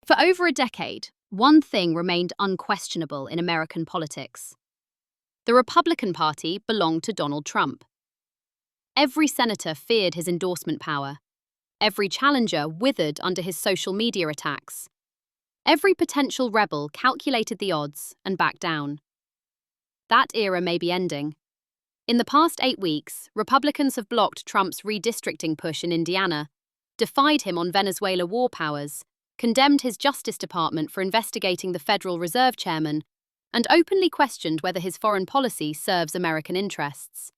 For over a decade, one thing remained unquestionable in American politics. The Republican Party belonged to Donald Trump. Every senator feared his endorsement power. Every challenger withered under his social media attacks. Every potential rebel calculated the odds and backed down. That era may be ending. In the past 8 weeks, Republicans have blocked Trump's redistricting push in Indiana, defied him on Venezuela war powers, condemned his Justice Department for investigating the Federal Reserve Chairman, and openly questioned whether his foreign policy serves American interests.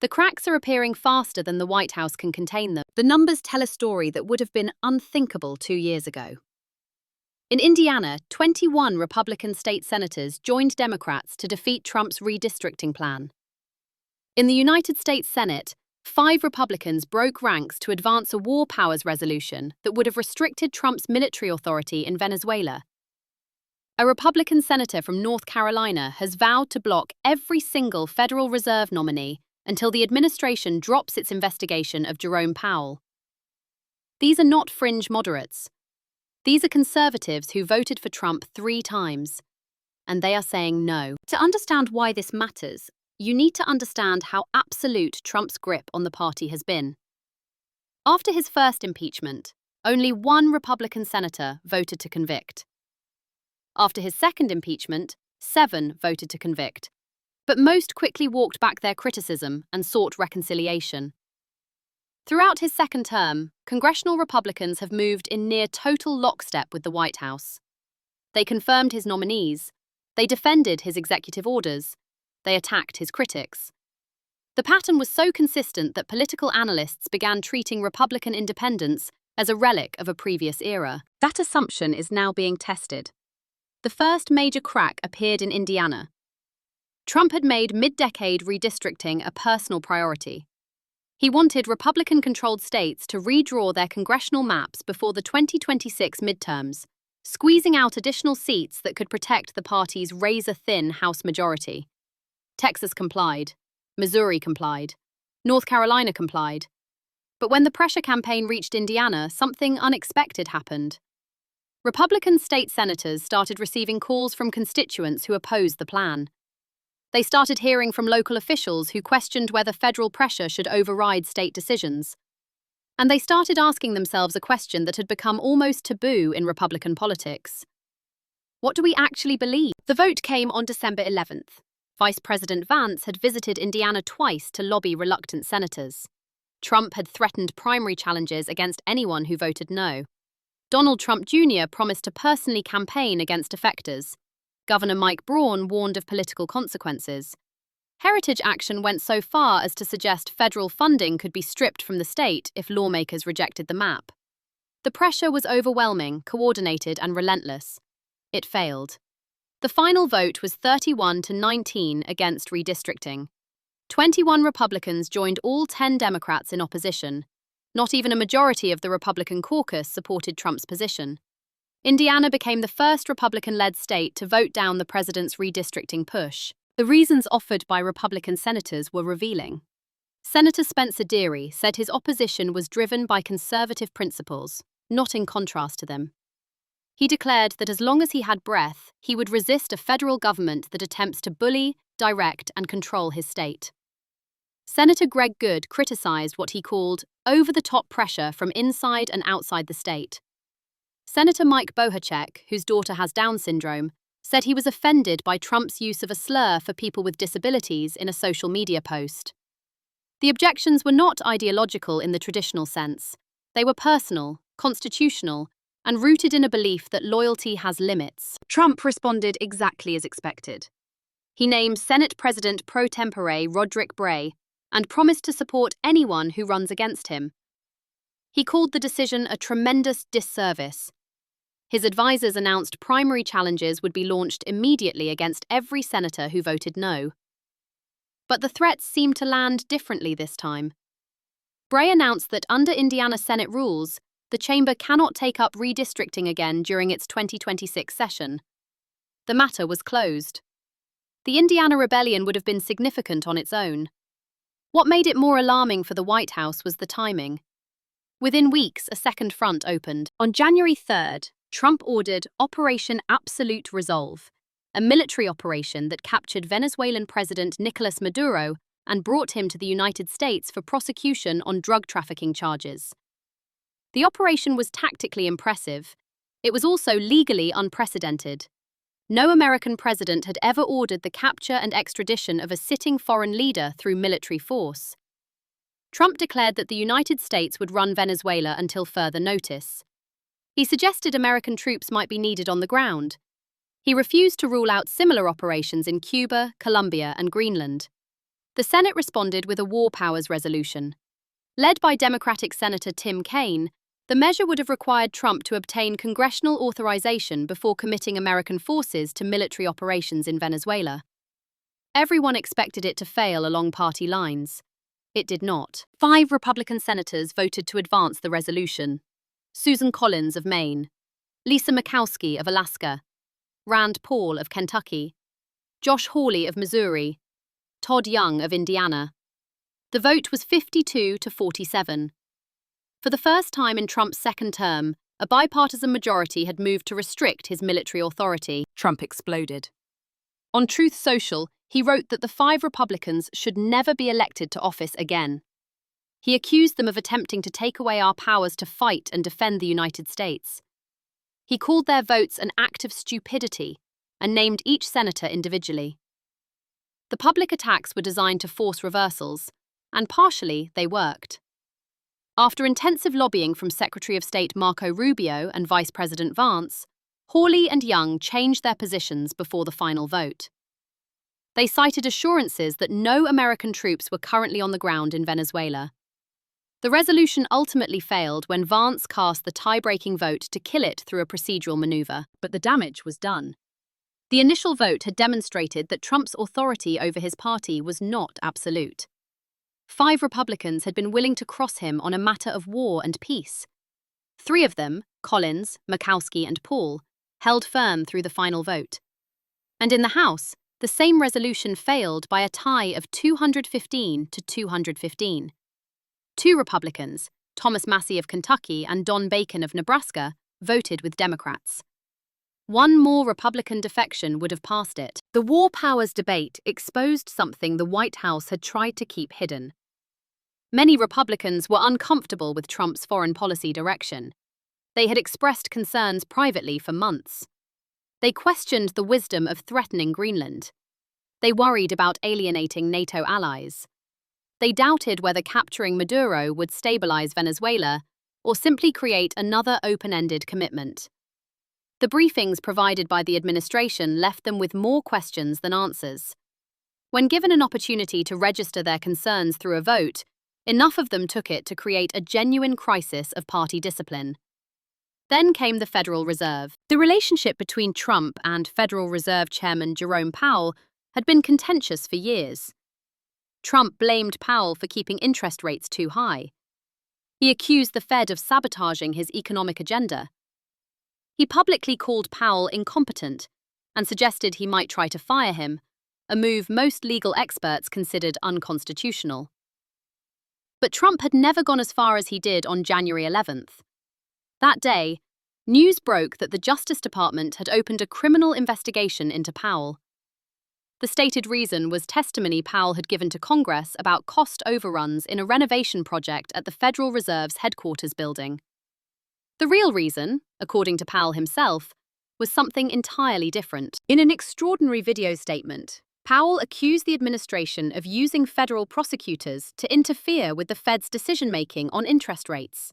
The cracks are appearing faster than the White House can contain them. The numbers tell a story that would have been unthinkable 2 years ago. In Indiana, 21 Republican state senators joined Democrats to defeat Trump's redistricting plan. In the United States Senate, 5 Republicans broke ranks to advance a war powers resolution that would have restricted Trump's military authority in Venezuela. A Republican senator from North Carolina has vowed to block every single Federal Reserve nominee until the administration drops its investigation of Jerome Powell. These are not fringe moderates. These are conservatives who voted for Trump 3 times, and they are saying no. To understand why this matters, you need to understand how absolute Trump's grip on the party has been. After his first impeachment, only 1 Republican senator voted to convict. After his second impeachment, 7 voted to convict, but most quickly walked back their criticism and sought reconciliation. Throughout his second term, congressional Republicans have moved in near total lockstep with the White House. They confirmed his nominees, they defended his executive orders, they attacked his critics. The pattern was so consistent that political analysts began treating Republican independence as a relic of a previous era. That assumption is now being tested. The first major crack appeared in Indiana. Trump had made mid-decade redistricting a personal priority. He wanted Republican-controlled states to redraw their congressional maps before the 2026 midterms, squeezing out additional seats that could protect the party's razor-thin House majority. Texas complied. Missouri complied. North Carolina complied. But when the pressure campaign reached Indiana, something unexpected happened. Republican state senators started receiving calls from constituents who opposed the plan. They started hearing from local officials who questioned whether federal pressure should override state decisions. And they started asking themselves a question that had become almost taboo in Republican politics. What do we actually believe? The vote came on December 11th. Vice President Vance had visited Indiana twice to lobby reluctant senators. Trump had threatened primary challenges against anyone who voted no. Donald Trump Jr. promised to personally campaign against defectors. Governor Mike Braun warned of political consequences. Heritage Action went so far as to suggest federal funding could be stripped from the state if lawmakers rejected the map. The pressure was overwhelming, coordinated, and relentless. It failed. The final vote was 31-19 against redistricting. 21 Republicans joined all 10 Democrats in opposition. Not even a majority of the Republican caucus supported Trump's position. Indiana became the first Republican-led state to vote down the president's redistricting push. The reasons offered by Republican senators were revealing. Senator Spencer Deery said his opposition was driven by conservative principles, not in contrast to them. He declared that as long as he had breath, he would resist a federal government that attempts to bully, direct, and control his state. Senator Greg Good criticized what he called over-the-top pressure from inside and outside the state. Senator Mike Bohacek, whose daughter has Down syndrome, said he was offended by Trump's use of a slur for people with disabilities in a social media post. The objections were not ideological in the traditional sense. They were personal, constitutional, and rooted in a belief that loyalty has limits. Trump responded exactly as expected. He named Senate President pro tempore Roderick Bray and promised to support anyone who runs against him. He called the decision a tremendous disservice. His advisors announced primary challenges would be launched immediately against every senator who voted no. But the threats seemed to land differently this time. Bray announced that under Indiana Senate rules, the chamber cannot take up redistricting again during its 2026 session. The matter was closed. The Indiana rebellion would have been significant on its own. What made it more alarming for the White House was the timing. Within weeks, a second front opened. On January 3rd, Trump ordered Operation Absolute Resolve, a military operation that captured Venezuelan President Nicolas Maduro and brought him to the United States for prosecution on drug trafficking charges. The operation was tactically impressive. It was also legally unprecedented. No American president had ever ordered the capture and extradition of a sitting foreign leader through military force. Trump declared that the United States would run Venezuela until further notice. He suggested American troops might be needed on the ground. He refused to rule out similar operations in Cuba, Colombia, and Greenland. The Senate responded with a war powers resolution. Led by Democratic Senator Tim Kaine, the measure would have required Trump to obtain congressional authorization before committing American forces to military operations in Venezuela. Everyone expected it to fail along party lines. It did not. 5 Republican senators voted to advance the resolution: Susan Collins of Maine, Lisa Murkowski of Alaska, Rand Paul of Kentucky, Josh Hawley of Missouri, Todd Young of Indiana. The vote was 52 to 47. For the first time in Trump's second term, a bipartisan majority had moved to restrict his military authority. Trump exploded. On Truth Social, he wrote that the 5 Republicans should never be elected to office again. He accused them of attempting to take away our powers to fight and defend the United States. He called their votes an act of stupidity and named each senator individually. The public attacks were designed to force reversals, and partially they worked. After intensive lobbying from Secretary of State Marco Rubio and Vice President Vance, Hawley and Young changed their positions before the final vote. They cited assurances that no American troops were currently on the ground in Venezuela. The resolution ultimately failed when Vance cast the tie-breaking vote to kill it through a procedural maneuver, but the damage was done. The initial vote had demonstrated that Trump's authority over his party was not absolute. 5 Republicans had been willing to cross him on a matter of war and peace. 3 of them, Collins, Murkowski, and Paul, held firm through the final vote. And in the House, the same resolution failed by a tie of 215 to 215. 2 Republicans, Thomas Massie of Kentucky and Don Bacon of Nebraska, voted with Democrats. 1 more Republican defection would have passed it. The war powers debate exposed something the White House had tried to keep hidden. Many Republicans were uncomfortable with Trump's foreign policy direction. They had expressed concerns privately for months. They questioned the wisdom of threatening Greenland. They worried about alienating NATO allies. They doubted whether capturing Maduro would stabilize Venezuela or simply create another open-ended commitment. The briefings provided by the administration left them with more questions than answers. When given an opportunity to register their concerns through a vote, enough of them took it to create a genuine crisis of party discipline. Then came the Federal Reserve. The relationship between Trump and Federal Reserve Chairman Jerome Powell had been contentious for years. Trump blamed Powell for keeping interest rates too high. He accused the Fed of sabotaging his economic agenda. He publicly called Powell incompetent and suggested he might try to fire him, a move most legal experts considered unconstitutional. But Trump had never gone as far as he did on January 11th. That day, news broke that the Justice Department had opened a criminal investigation into Powell. The stated reason was testimony Powell had given to Congress about cost overruns in a renovation project at the Federal Reserve's headquarters building. The real reason, according to Powell himself, was something entirely different. In an extraordinary video statement, Powell accused the administration of using federal prosecutors to interfere with the Fed's decision-making on interest rates.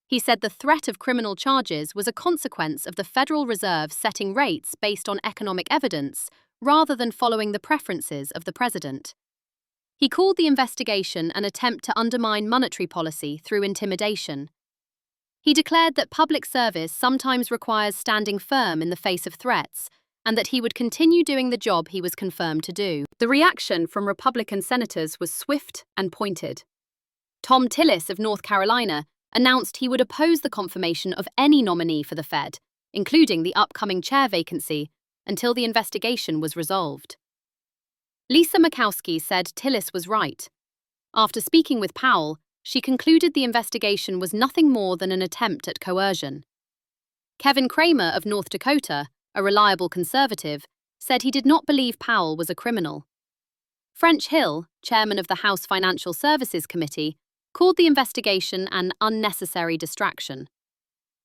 He said the threat of criminal charges was a consequence of the Federal Reserve setting rates based on economic evidence rather than following the preferences of the president. He called the investigation an attempt to undermine monetary policy through intimidation. He declared that public service sometimes requires standing firm in the face of threats, and that he would continue doing the job he was confirmed to do. The reaction from Republican senators was swift and pointed. Tom Tillis of North Carolina announced he would oppose the confirmation of any nominee for the Fed, including the upcoming chair vacancy, until the investigation was resolved. Lisa Murkowski said Tillis was right. After speaking with Powell, she concluded the investigation was nothing more than an attempt at coercion. Kevin Kramer of North Dakota, a reliable conservative, said he did not believe Powell was a criminal. French Hill, chairman of the House Financial Services Committee, called the investigation an unnecessary distraction.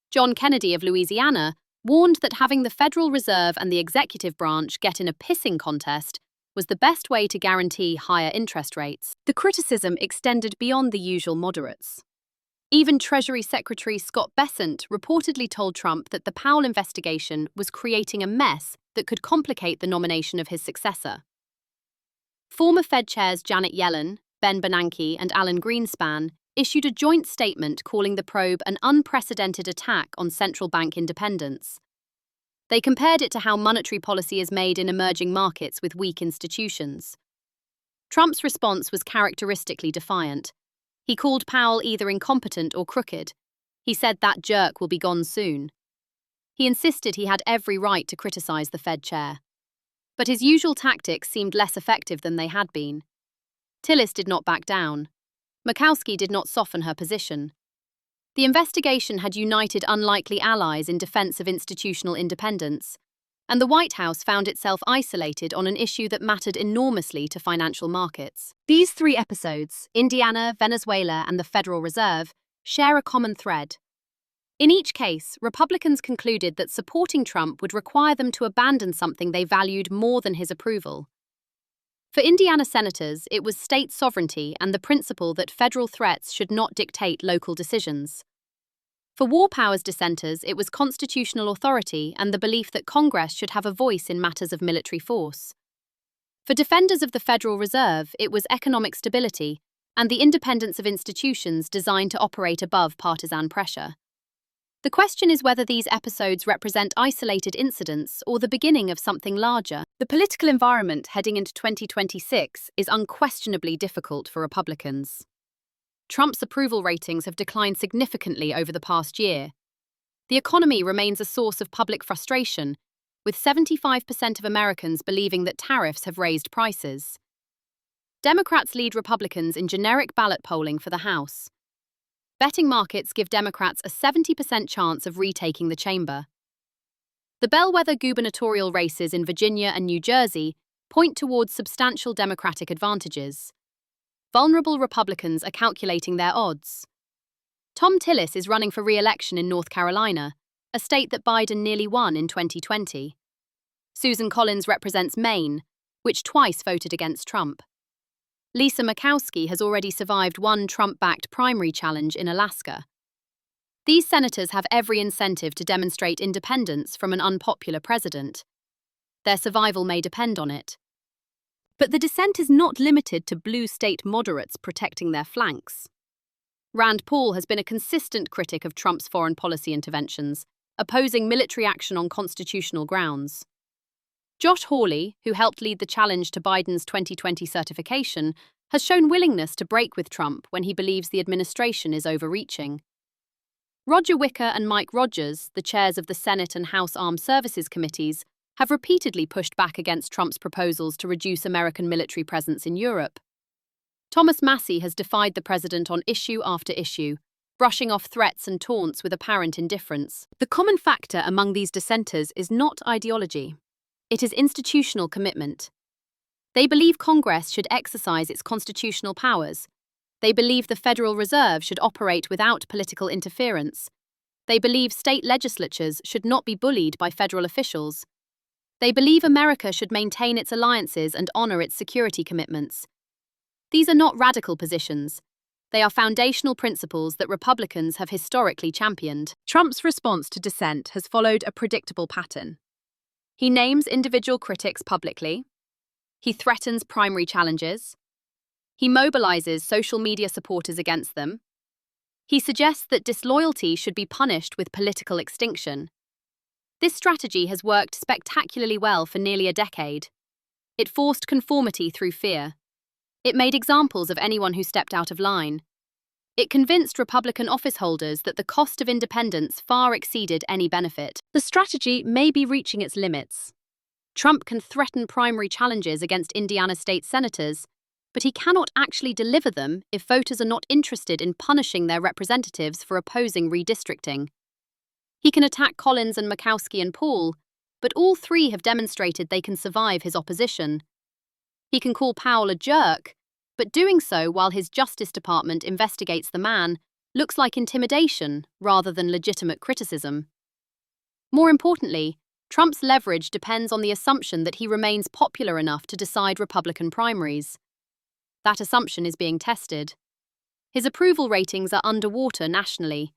John Kennedy of Louisiana warned that having the Federal Reserve and the executive branch get in a pissing contest was the best way to guarantee higher interest rates. The criticism extended beyond the usual moderates. Even Treasury Secretary Scott Bessent reportedly told Trump that the Powell investigation was creating a mess that could complicate the nomination of his successor. Former Fed chairs Janet Yellen, Ben Bernanke, and Alan Greenspan issued a joint statement calling the probe an unprecedented attack on central bank independence. They compared it to how monetary policy is made in emerging markets with weak institutions. Trump's response was characteristically defiant. He called Powell either incompetent or crooked. He said that jerk will be gone soon. He insisted he had every right to criticize the Fed chair. But his usual tactics seemed less effective than they had been. Tillis did not back down. Murkowski did not soften her position. The investigation had united unlikely allies in defense of institutional independence, and the White House found itself isolated on an issue that mattered enormously to financial markets. These three episodes, Indiana, Venezuela, and the Federal Reserve, share a common thread. In each case, Republicans concluded that supporting Trump would require them to abandon something they valued more than his approval. For Indiana senators, it was state sovereignty and the principle that federal threats should not dictate local decisions. For war powers dissenters, it was constitutional authority and the belief that Congress should have a voice in matters of military force. For defenders of the Federal Reserve, it was economic stability and the independence of institutions designed to operate above partisan pressure. The question is whether these episodes represent isolated incidents or the beginning of something larger. The political environment heading into 2026 is unquestionably difficult for Republicans. Trump's approval ratings have declined significantly over the past year. The economy remains a source of public frustration, with 75% of Americans believing that tariffs have raised prices. Democrats lead Republicans in generic ballot polling for the House. Betting markets give Democrats a 70% chance of retaking the chamber. The bellwether gubernatorial races in Virginia and New Jersey point towards substantial Democratic advantages. Vulnerable Republicans are calculating their odds. Tom Tillis is running for re-election in North Carolina, a state that Biden nearly won in 2020. Susan Collins represents Maine, which twice voted against Trump. Lisa Murkowski has already survived one Trump-backed primary challenge in Alaska. These senators have every incentive to demonstrate independence from an unpopular president. Their survival may depend on it. But the dissent is not limited to blue state moderates protecting their flanks. Rand Paul has been a consistent critic of Trump's foreign policy interventions, opposing military action on constitutional grounds. Josh Hawley, who helped lead the challenge to Biden's 2020 certification, has shown willingness to break with Trump when he believes the administration is overreaching. Roger Wicker and Mike Rogers, the chairs of the Senate and House Armed Services Committees, have repeatedly pushed back against Trump's proposals to reduce American military presence in Europe. Thomas Massie has defied the president on issue after issue, brushing off threats and taunts with apparent indifference. The common factor among these dissenters is not ideology. It is institutional commitment. They believe Congress should exercise its constitutional powers. They believe the Federal Reserve should operate without political interference. They believe state legislatures should not be bullied by federal officials. They believe America should maintain its alliances and honor its security commitments. These are not radical positions. They are foundational principles that Republicans have historically championed. Trump's response to dissent has followed a predictable pattern. He names individual critics publicly. He threatens primary challenges. He mobilizes social media supporters against them. He suggests that disloyalty should be punished with political extinction. This strategy has worked spectacularly well for nearly a decade. It forced conformity through fear. It made examples of anyone who stepped out of line. It convinced Republican office holders that the cost of independence far exceeded any benefit. The strategy may be reaching its limits. Trump can threaten primary challenges against Indiana state senators, but he cannot actually deliver them if voters are not interested in punishing their representatives for opposing redistricting. He can attack Collins and Murkowski and Paul, but all three have demonstrated they can survive his opposition. He can call Powell a jerk, but doing so while his Justice Department investigates the man looks like intimidation rather than legitimate criticism. More importantly, Trump's leverage depends on the assumption that he remains popular enough to decide Republican primaries. That assumption is being tested. His approval ratings are underwater nationally.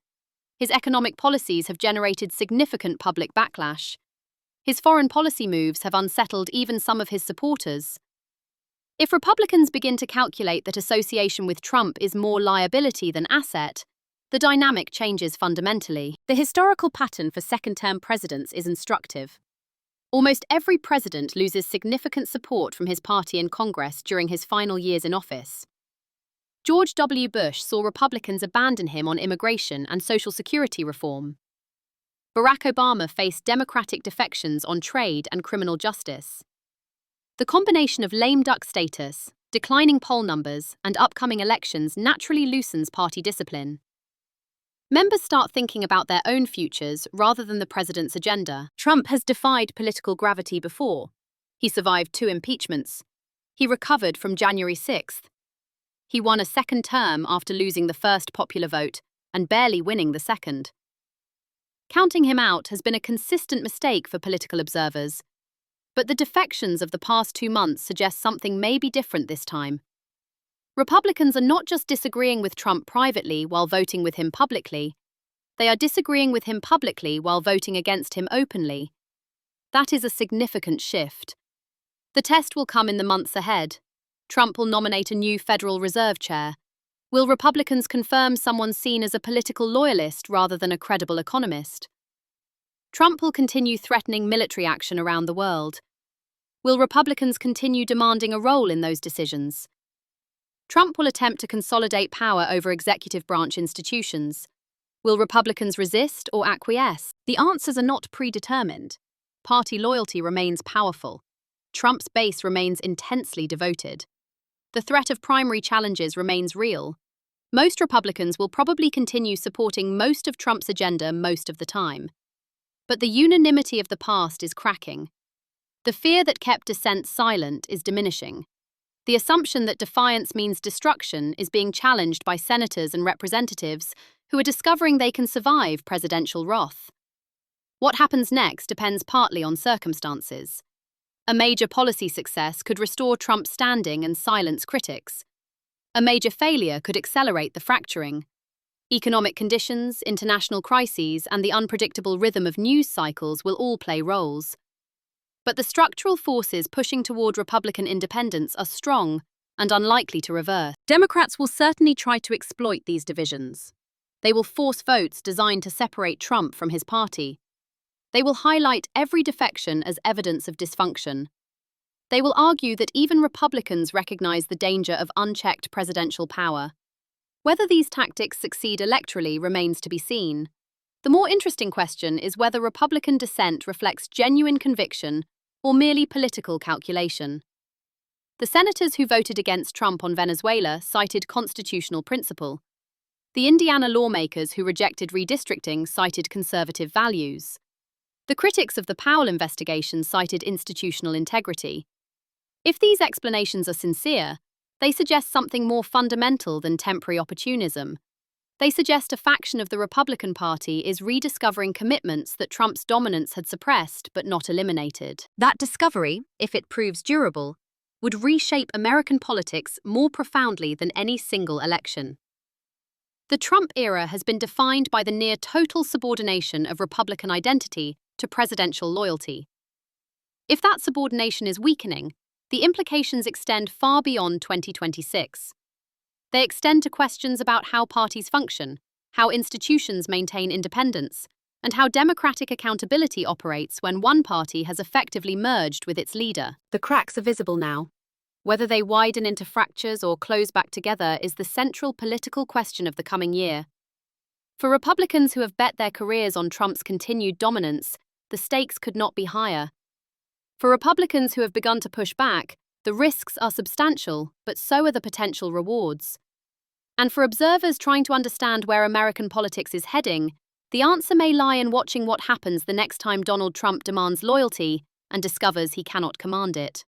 His economic policies have generated significant public backlash. His foreign policy moves have unsettled even some of his supporters. If Republicans begin to calculate that association with Trump is more liability than asset, the dynamic changes fundamentally. The historical pattern for second-term presidents is instructive. Almost every president loses significant support from his party in Congress during his final years in office. George W. Bush saw Republicans abandon him on immigration and Social Security reform. Barack Obama faced Democratic defections on trade and criminal justice. The combination of lame duck status, declining poll numbers, and upcoming elections naturally loosens party discipline. Members start thinking about their own futures rather than the president's agenda. Trump has defied political gravity before. He survived 2 impeachments. He recovered from January 6th. He won a second term after losing the first popular vote and barely winning the second. Counting him out has been a consistent mistake for political observers, but the defections of the past 2 months suggest something may be different this time. Republicans are not just disagreeing with Trump privately while voting with him publicly. They are disagreeing with him publicly while voting against him openly. That is a significant shift. The test will come in the months ahead. Trump will nominate a new Federal Reserve chair. Will Republicans confirm someone seen as a political loyalist rather than a credible economist? Trump will continue threatening military action around the world. Will Republicans continue demanding a role in those decisions? Trump will attempt to consolidate power over executive branch institutions. Will Republicans resist or acquiesce? The answers are not predetermined. Party loyalty remains powerful. Trump's base remains intensely devoted. The threat of primary challenges remains real. Most Republicans will probably continue supporting most of Trump's agenda most of the time. But the unanimity of the past is cracking. The fear that kept dissent silent is diminishing. The assumption that defiance means destruction is being challenged by senators and representatives who are discovering they can survive presidential wrath. What happens next depends partly on circumstances. A major policy success could restore Trump's standing and silence critics. A major failure could accelerate the fracturing. Economic conditions, international crises, and the unpredictable rhythm of news cycles will all play roles. But the structural forces pushing toward Republican independence are strong and unlikely to reverse. Democrats will certainly try to exploit these divisions. They will force votes designed to separate Trump from his party. They will highlight every defection as evidence of dysfunction. They will argue that even Republicans recognize the danger of unchecked presidential power. Whether these tactics succeed electorally remains to be seen. The more interesting question is whether Republican dissent reflects genuine conviction or merely political calculation. The senators who voted against Trump on Venezuela cited constitutional principle. The Indiana lawmakers who rejected redistricting cited conservative values. The critics of the Powell investigation cited institutional integrity. If these explanations are sincere, they suggest something more fundamental than temporary opportunism. They suggest a faction of the Republican Party is rediscovering commitments that Trump's dominance had suppressed but not eliminated. That discovery, if it proves durable, would reshape American politics more profoundly than any single election. The Trump era has been defined by the near total subordination of Republican identity to presidential loyalty. If that subordination is weakening, the implications extend far beyond 2026. They extend to questions about how parties function, how institutions maintain independence, and how democratic accountability operates when one party has effectively merged with its leader. The cracks are visible now. Whether they widen into fractures or close back together is the central political question of the coming year. For Republicans who have bet their careers on Trump's continued dominance, the stakes could not be higher. For Republicans who have begun to push back, the risks are substantial, but so are the potential rewards. And for observers trying to understand where American politics is heading, The answer may lie in watching what happens the next time Donald Trump demands loyalty and discovers he cannot command it.